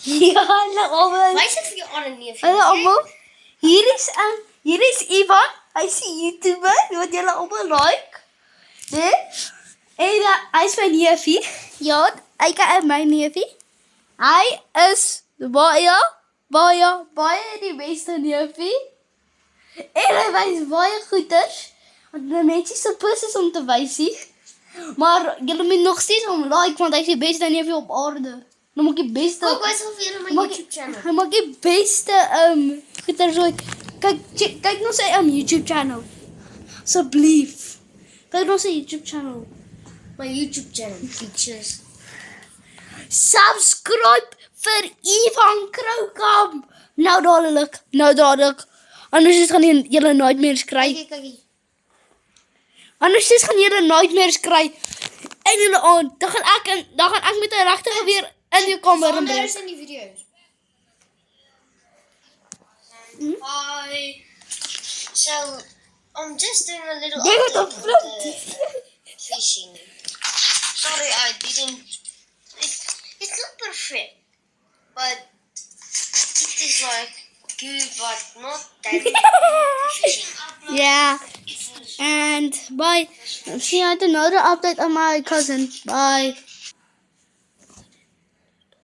Ja, hallo almal. Wys dit vir jou aan 'n neefie. Hallo almal. Hier is Ivan. Hy's 'n YouTuber wat julle almal like. Nee? En hy's my neefie. Ja, hy kan my neefie. Hy is baie die beste neefie. En hy wys baie goeders. Want die mense se pus is om te wysie. Maar julle moet nog steeds hom like want hy's die beste neefie op aarde. Nou maak die beste. Kom wys hom vir julle my YouTube channel. Hy maak die beste goeders ooit. Kyk nou sy YouTube channel. Asseblief. Kyk nou sy YouTube channel. My YouTube channel features. Subscribe vir Ivan Kroukamp. Nou dadelik. Anders gaan julle nightmares kry. Kyk. Anders gaan julle nightmares kry. En julle aan, dan gaan ek met 'n regte geweer in jou kamer inbreek. In die video's. Hi. So, I'm just doing a little Jy het update op on the fishing. Sorry, I didn't. It's not perfect, but it is like good, but not that. Fishing upload. Yeah. And bye. See you at another update on my cousin. Bye.